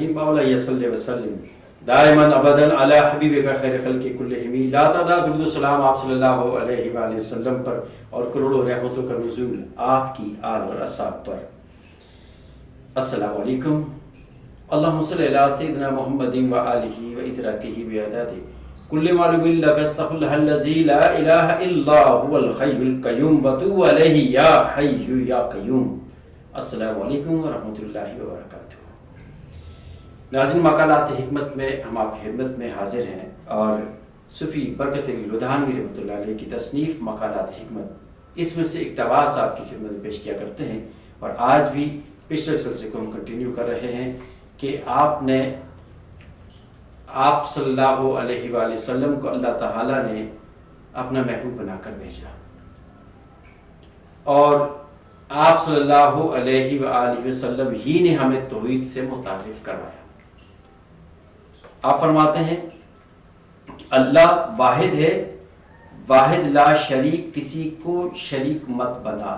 الرحیم مولا صلی وسلم دائما ابدا علی حبیبک خیر خلق کلہم لا تعداد درود و سلام آپ صلی اللہ علیہ وآلہ وسلم پر اور کروڑوں رحمتوں کا نزول آپ کی آل اور اصحاب پر۔ السلام علیکم۔ اللہم صلی علی سیدنا محمد و آلہ و اطراطہ بعدد کل معلوم لک استغفر الذی لا الہ الا هو الحی القیوم وتوب علیہ یا حی یا قیوم۔ السلام علیکم ورحمۃ اللہ وبرکاتہ۔ ناظرین، مقالات حکمت میں ہم آپ کی خدمت میں حاضر ہیں اور صوفی برکت علی لدھانوی رحمۃ اللہ علیہ کی تصنیف مقالات حکمت، اس میں سے اقتباس آپ کی خدمت میں پیش کیا کرتے ہیں، اور آج بھی پچھلے سلسلے کو ہم کنٹینیو کر رہے ہیں کہ آپ صلی اللہ علیہ وآلہ وسلم کو اللہ تعالیٰ نے اپنا محبوب بنا کر بھیجا، اور آپ صلی اللہ علیہ وآلہ وسلم ہی نے ہمیں توحید سے متعارف کروایا۔ آپ فرماتے ہیں کہ اللہ واحد ہے، واحد لا شریک، کسی کو شریک مت بنا۔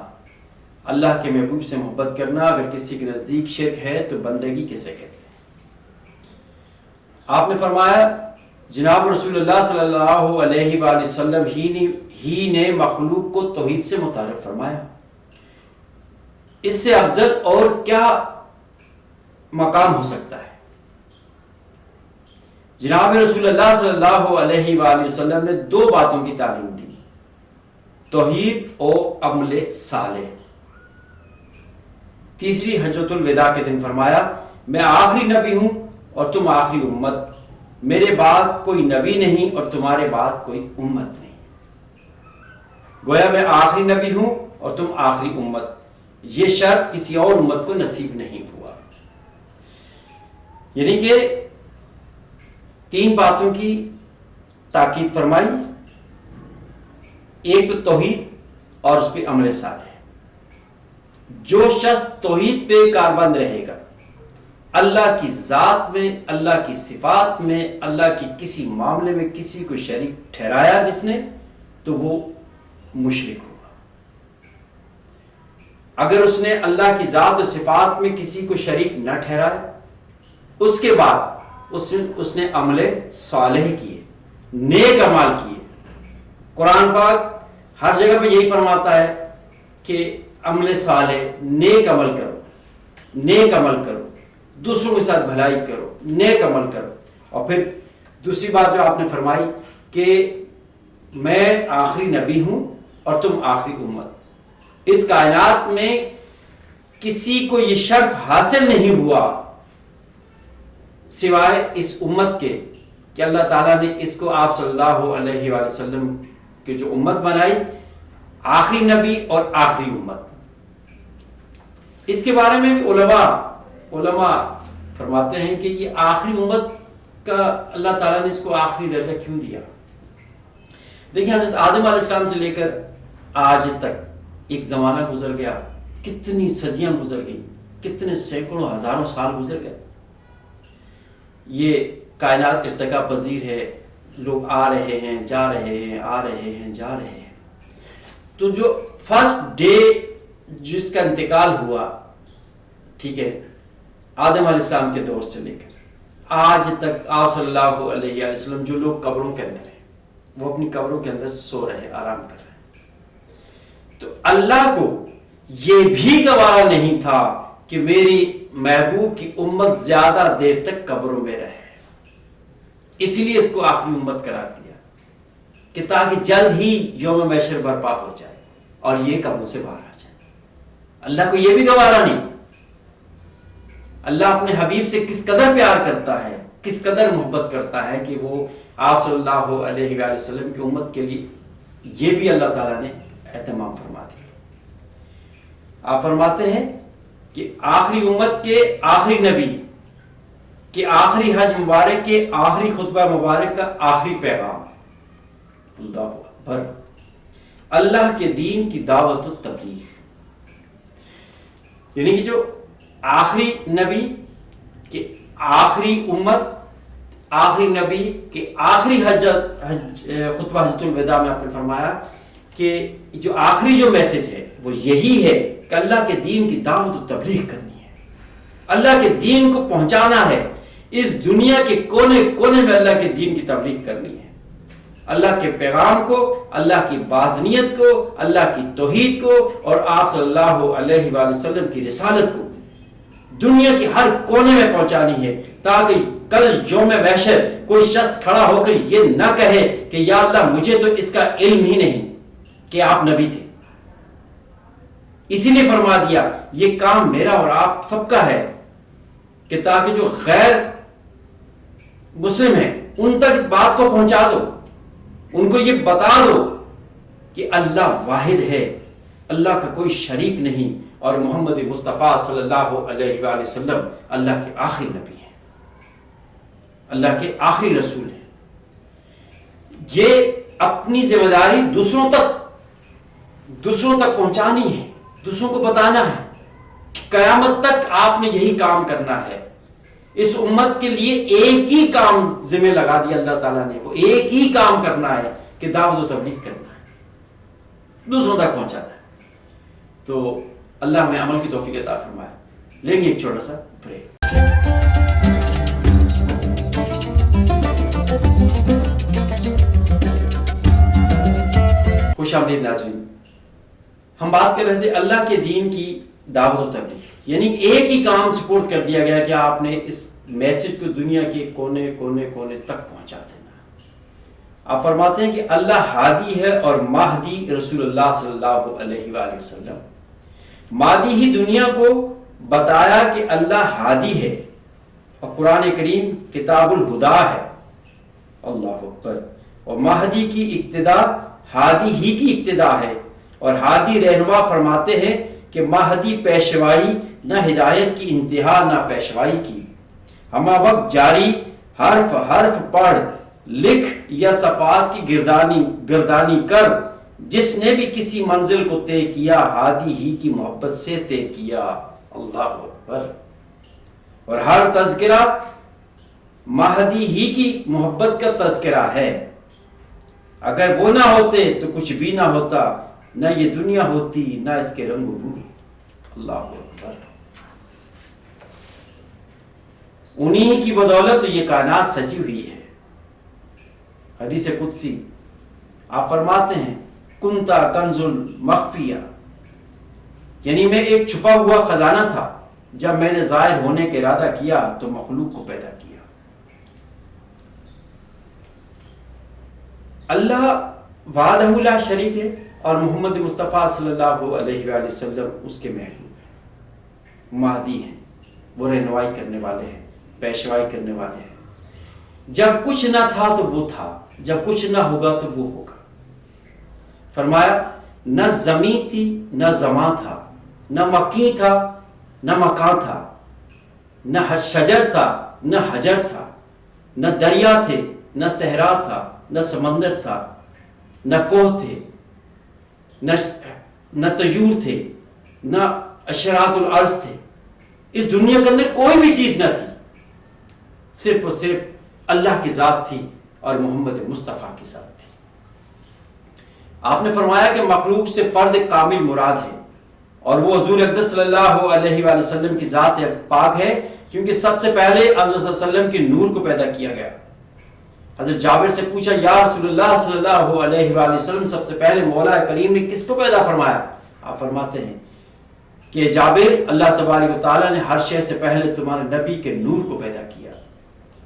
اللہ کے محبوب سے محبت کرنا اگر کسی کے نزدیک شرک ہے تو بندگی کسے کہتے ہیں؟ آپ نے فرمایا جناب رسول اللہ صلی اللہ علیہ وآلہ وسلم ہی نے مخلوق کو توحید سے متعارف فرمایا۔ اس سے افضل اور کیا مقام ہو سکتا ہے؟ جناب رسول اللہ صلی اللہ علیہ وآلہ وسلم نے دو باتوں کی تعلیم دی، توحید اور عمل صالح۔ تیسری حجۃ الوداع کے دن فرمایا میں آخری نبی ہوں اور تم آخری امت، میرے بعد کوئی نبی نہیں اور تمہارے بعد کوئی امت نہیں۔ گویا میں آخری نبی ہوں اور تم آخری امت، یہ شرف کسی اور امت کو نصیب نہیں ہوا۔ یعنی کہ تین باتوں کی تاکید فرمائی، ایک تو توحید اور اس پہ عمل صالح۔ جو شخص توحید پہ کاربند رہے گا، اللہ کی ذات میں، اللہ کی صفات میں، اللہ کی کسی معاملے میں کسی کو شریک ٹھہرایا جس نے، تو وہ مشرک ہوگا۔ اگر اس نے اللہ کی ذات و صفات میں کسی کو شریک نہ ٹھہرایا، اس کے بعد اس نے عمل صالح کیے، نیک اعمال کیے۔ قرآن پاک ہر جگہ پہ یہی فرماتا ہے کہ عمل صالح، نیک عمل کرو، نیک عمل کرو، دوسروں کے ساتھ بھلائی کرو، نیک عمل کرو۔ اور پھر دوسری بات جو آپ نے فرمائی کہ میں آخری نبی ہوں اور تم آخری امت۔ اس کائنات میں کسی کو یہ شرف حاصل نہیں ہوا سوائے اس امت کے کہ اللہ تعالیٰ نے اس کو آپ صلی اللہ علیہ وآلہ وسلم کی جو امت بنائی، آخری نبی اور آخری امت۔ اس کے بارے میں علماء فرماتے ہیں کہ یہ آخری امت کا اللہ تعالیٰ نے اس کو آخری درجہ کیوں دیا؟ دیکھیں، حضرت آدم علیہ السلام سے لے کر آج تک ایک زمانہ گزر گیا، کتنی صدیاں گزر گئی، کتنے سینکڑوں ہزاروں سال گزر گئے۔ یہ کائنات ارتقا پذیر ہے، لوگ آ رہے ہیں، جا رہے ہیں، آ رہے ہیں، جا رہے ہیں۔ تو جو فرسٹ ڈے جس کا انتقال ہوا، ٹھیک ہے، آدم علیہ السلام کے دور سے لے کر آج تک آپ صلی اللہ علیہ وسلم، جو لوگ قبروں کے اندر ہیں وہ اپنی قبروں کے اندر سو رہے، آرام کر رہے ہیں۔ تو اللہ کو یہ بھی گوارا نہیں تھا کہ میری محبوب کی امت زیادہ دیر تک قبروں میں رہے، اسی لیے اس کو آخری امت قرار دیا کہ تاکہ جلد ہی یوم محشر برپا ہو جائے اور یہ قبروں سے باہر آ جائے۔ اللہ کو یہ بھی گوارا نہیں۔ اللہ اپنے حبیب سے کس قدر پیار کرتا ہے، کس قدر محبت کرتا ہے کہ وہ آپ صلی اللہ علیہ وآلہ وسلم کی امت کے لیے یہ بھی اللہ تعالیٰ نے اہتمام فرما دیا۔ آپ فرماتے ہیں کہ آخری امت کے آخری نبی کہ آخری حج مبارک کے آخری خطبہ مبارک کا آخری پیغام، اللہ اکبر، اللہ کے دین کی دعوت و تبلیغ۔ یعنی کہ جو آخری نبی کہ آخری امت، آخری نبی کہ آخری خطبہ حجۃ الوداع میں آپ نے فرمایا کہ جو آخری جو میسج ہے وہ یہی ہے کہ اللہ کے دین کی دعوت و تبلیغ کرنی ہے، اللہ کے دین کو پہنچانا ہے، اس دنیا کے کونے کونے میں اللہ کے دین کی تبلیغ کرنی ہے، اللہ کے پیغام کو، اللہ کی وحدانیت کو، اللہ کی توحید کو اور آپ صلی اللہ علیہ وآلہ وسلم کی رسالت کو دنیا کی ہر کونے میں پہنچانی ہے، تاکہ کل یوم محشر کوئی شخص کھڑا ہو کر یہ نہ کہے کہ یا اللہ مجھے تو اس کا علم ہی نہیں کہ آپ نبی تھے۔ اسی لیے فرما دیا یہ کام میرا اور آپ سب کا ہے کہ تاکہ جو غیر مسلم ہیں ان تک اس بات کو پہنچا دو، ان کو یہ بتا دو کہ اللہ واحد ہے، اللہ کا کوئی شریک نہیں، اور محمد مصطفیٰ صلی اللہ علیہ وآلہ وسلم اللہ کے آخری نبی ہیں، اللہ کے آخری رسول ہیں۔ یہ اپنی ذمہ داری دوسروں تک پہنچانی ہے، دوسروں کو بتانا ہے، قیامت تک آپ نے یہی کام کرنا ہے۔ اس امت کے لیے ایک ہی کام ذمہ لگا دیا اللہ تعالیٰ نے، وہ ایک ہی کام کرنا ہے کہ دعوت و تبلیغ کرنا ہے، دوسروں تک پہنچانا ہے۔ تو اللہ ہمیں عمل کی توفیق عطا فرمائے۔ لیں گے ایک چھوٹا سا بریک۔ خوش آمدید ناظرین، ہم بات کر رہے تھے اللہ کے دین کی دعوت و تبلیغ، یعنی ایک ہی کام سپورٹ کر دیا گیا کہ آپ نے اس میسج کو دنیا کے کونے کونے کونے تک پہنچا دینا۔ آپ فرماتے ہیں کہ اللہ ہادی ہے اور مہدی رسول اللہ صلی اللہ علیہ وآلہ وسلم۔ مہدی ہی دنیا کو بتایا کہ اللہ ہادی ہے، اور قرآن کریم کتاب الہدا ہے، اللہ اکبر، اور مہدی کی ابتدا ہادی ہی کی ابتدا ہے، اور ہادی رہنما فرماتے ہیں کہ مہدی پیشوائی نہ ہدایت کی انتہا نہ پیشوائی کی، ہمہ وقت جاری حرف حرف پڑھ لکھ یا صفات کی گردانی کر، جس نے بھی کسی منزل کو طے کیا ہادی ہی کی محبت سے طے کیا، اللہ اکبر۔ اور ہر تذکرہ مہدی ہی کی محبت کا تذکرہ ہے، اگر وہ نہ ہوتے تو کچھ بھی نہ ہوتا، نہ یہ دنیا ہوتی نہ اس کے رنگ و بو، اللہ اکبر۔ انہی کی بدولت تو یہ کائنات سجی ہوئی ہے۔ حدیث قدسی آپ فرماتے ہیں کنتا کنز مخفیہ، یعنی میں ایک چھپا ہوا خزانہ تھا، جب میں نے ظاہر ہونے کا ارادہ کیا تو مخلوق کو پیدا کیا۔ اللہ وحدہ لا شریک ہے، اور محمد مصطفیٰ صلی اللہ علیہ وآلہ وسلم اس کے محبوب ہیں، مہدی ہیں، وہ رہنمائی کرنے والے ہیں، پیشوائی کرنے والے ہیں۔ جب کچھ نہ تھا تو وہ تھا، جب کچھ نہ ہوگا تو وہ ہوگا۔ فرمایا نہ زمین تھی نہ زمان تھا، نہ مکی تھا نہ مکان تھا، نہ شجر تھا نہ حجر تھا، نہ دریا تھے نہ صحرا تھا، نہ سمندر تھا، نہ کوہ تھے، نہ طیور تھے، نہ اشراط الارض تھے۔ اس دنیا کے اندر کوئی بھی چیز نہ تھی، صرف اور صرف اللہ کی ذات تھی اور محمد مصطفیٰ کی ذات تھی۔ آپ نے فرمایا کہ مخلوق سے فرد کامل مراد ہے، اور وہ حضور اقدس صلی اللہ علیہ وآلہ وسلم کی ذات پاک ہے، کیونکہ سب سے پہلے حضرت صلی اللہ علیہ وسلم کے نور کو پیدا کیا گیا۔ حضرت جابر سے پوچھا یا رسول اللہ صلی اللہ علیہ وآلہ وسلم سب سے پہلے مولا کریم نے کس کو پیدا فرمایا؟ آپ فرماتے ہیں کہ جابر اللہ تبارک و تعالیٰ نے ہر شے سے پہلے تمہارے نبی کے نور کو پیدا کیا،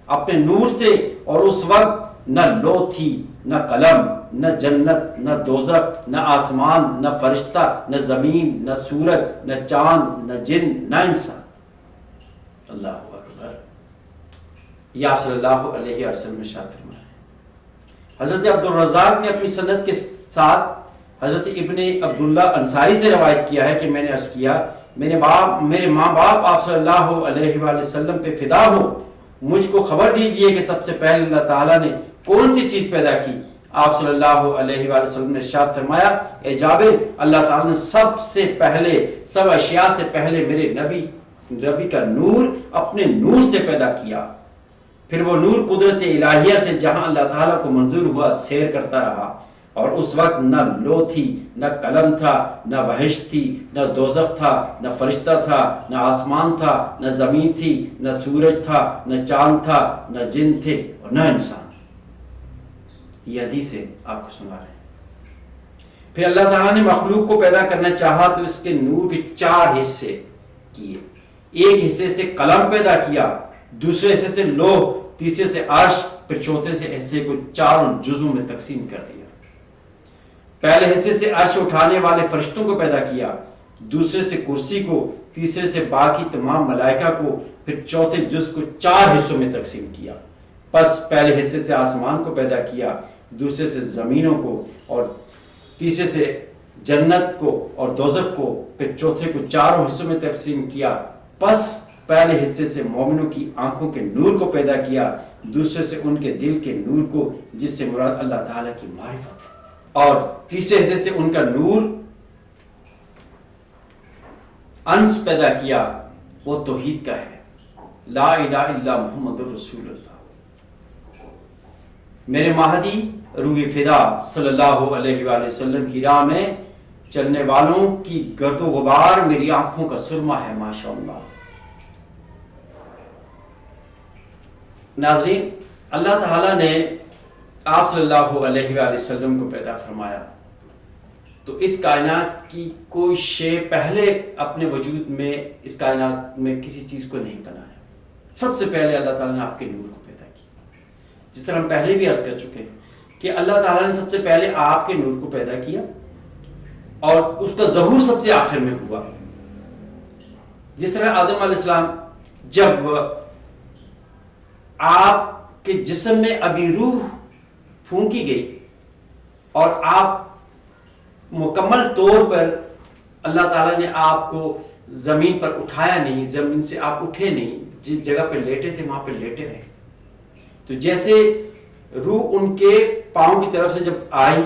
اپنے نور سے، اور اس وقت نہ لو تھی نہ قلم، نہ جنت نہ دوزخ، نہ آسمان نہ فرشتہ، نہ زمین نہ سورج، نہ چاند نہ جن نہ انسان۔ اللہ اکبر۔ یہ آپ صلی اللہ علیہ وسلم نے ارشاد فرمایا۔ حضرت عبد الرزاق نے اپنی سند کے ساتھ حضرت ابن عبداللہ انصاری سے روایت کیا ہے کہ میں نے عرض کیا میرے ماں باپ آپ صلی اللہ علیہ وآلہ وسلم پہ فدا ہو، مجھ کو خبر دیجئے کہ سب سے پہلے اللہ تعالیٰ نے کون سی چیز پیدا کی؟ آپ صلی اللہ علیہ وآلہ وسلم نے ارشاد فرمایا اے جابر، اللہ تعالیٰ نے سب سے پہلے، سب اشیاء سے پہلے میرے نبی کا نور اپنے نور سے پیدا کیا، پھر وہ نور قدرت الہیہ سے جہاں اللہ تعالیٰ کو منظور ہوا سیر کرتا رہا، اور اس وقت نہ لو تھی، نہ قلم تھا، نہ بہشت تھی، نہ دوزخ تھا، نہ فرشتہ تھا، نہ آسمان تھا، نہ زمین تھی، نہ سورج تھا، نہ چاند تھا، نہ جن تھے اور نہ انسان۔ یہ حدیث ہے، آپ کو سنا رہے ہیں۔ پھر اللہ تعالیٰ نے مخلوق کو پیدا کرنا چاہا تو اس کے نور کے 4 حصے کیے۔ ایک حصے سے قلم پیدا کیا، دوسرے حصے سے لوح، تیسرے سے عرش، پھر چوتھے سے حصے کو 4 جزوں میں تقسیم کر دیا۔ پہلے حصے سے عرش اٹھانے والے فرشتوں کو پیدا کیا، دوسرے سے کرسی کو، تیسرے سے باقی تمام ملائکہ کو، پھر چوتھے جز کو 4 حصوں میں تقسیم کیا۔ پس پہلے حصے سے آسمان کو پیدا کیا، دوسرے سے زمینوں کو، اور تیسرے سے جنت کو اور دوزخ کو، پھر چوتھے کو 4 حصوں میں تقسیم کیا۔ پس پہلے حصے سے مومنوں کی آنکھوں کے نور کو پیدا کیا، دوسرے سے ان کے دل کے نور کو جس سے مراد اللہ تعالیٰ کی معرفت ہے، اور تیسرے حصے سے ان کا نور انس پیدا کیا، وہ توحید کا ہے، لا الہ الا محمد رسول اللہ۔ میرے مہدی روح فدا صلی اللہ علیہ وآلہ وسلم کی راہ میں چلنے والوں کی گرد و غبار میری آنکھوں کا سرما ہے، ماشاءاللہ۔ ناظرین، اللہ تعالیٰ نے آپ صلی اللہ علیہ وآلہ وسلم کو پیدا فرمایا تو اس کائنات کی کوئی شے پہلے اپنے وجود میں اس کائنات میں کسی چیز کو نہیں بنایا۔ سب سے پہلے اللہ تعالیٰ نے آپ کے نور کو پیدا کیا، جس طرح ہم پہلے بھی عرض کر چکے ہیں کہ اللہ تعالیٰ نے سب سے پہلے آپ کے نور کو پیدا کیا اور اس کا ظہور سب سے آخر میں ہوا۔ جس طرح آدم علیہ السلام جب آپ کے جسم میں ابھی روح پھونکی گئی اور آپ مکمل طور پر اللہ تعالیٰ نے آپ کو زمین پر اٹھایا نہیں، زمین سے آپ اٹھے نہیں، جس جگہ پہ لیٹے تھے وہاں پہ لیٹے رہے، تو جیسے روح ان کے پاؤں کی طرف سے جب آئی،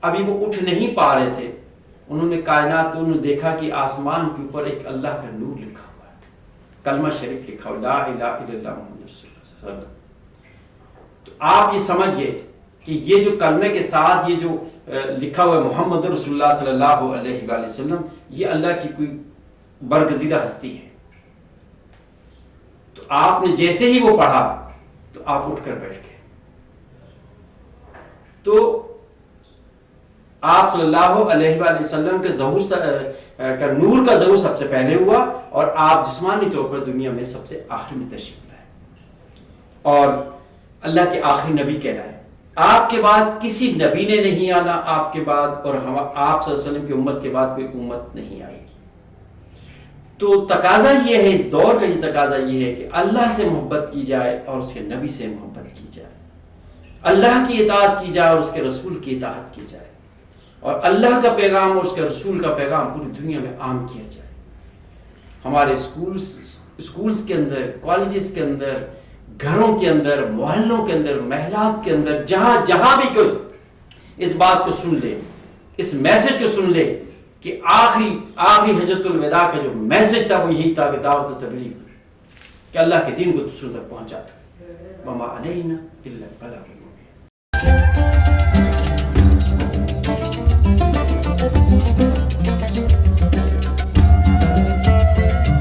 ابھی وہ اٹھ نہیں پا رہے تھے، انہوں نے کائنات، انہوں نے دیکھا کہ آسمان کے اوپر ایک اللہ کا نور لکھا ہوا ہے، کلمہ شریف لکھا ہوا، لا الہ الا اللہ محمد رسول اللہ صلی اللہ علیہ وسلم۔ تو آپ یہ سمجھ گئے کہ یہ جو کلمے کے ساتھ یہ جو لکھا ہوا ہے محمد رسول اللہ صلی اللہ علیہ وآلہ وسلم، یہ اللہ کی کوئی برگزیدہ ہستی ہے۔ تو آپ نے جیسے ہی وہ پڑھا تو آپ اٹھ کر بیٹھ گئے۔ تو آپ صلی اللہ علیہ وآلہ وسلم کے ظہور کا نور کا ظہور سب سے پہلے ہوا اور آپ جسمانی طور پر دنیا میں سب سے آخر میں تشریف لائے اور اللہ کے آخری نبی کہلائے۔ آپ کے بعد کسی نبی نے نہیں آنا آپ کے بعد، اور آپ صلی اللہ علیہ وسلم کی امت کے بعد کوئی امت نہیں آئے گی۔ تو تقاضا یہ ہے، اس دور کا یہ تقاضا یہ ہے کہ اللہ سے محبت کی جائے اور اس کے نبی سے محبت کی جائے، اللہ کی اطاعت کی جائے اور اس کے رسول کی اطاعت کی جائے، اور اللہ کا پیغام اور اس کے رسول کا پیغام پوری دنیا میں عام کیا جائے۔ ہمارے اسکولز کے اندر، کالجز کے اندر، گھروں کے اندر، محلوں کے اندر، محلات کے اندر، جہاں جہاں بھی کوئی اس بات کو سن لے، اس میسج کو سن لے کہ آخری حجۃ الوداع کا جو میسج تھا وہ یہی تھا کہ دعوت و تبلیغ، کہ اللہ کے دین کو دوسروں تک پہنچاتا، وما علینا الا البلاغ۔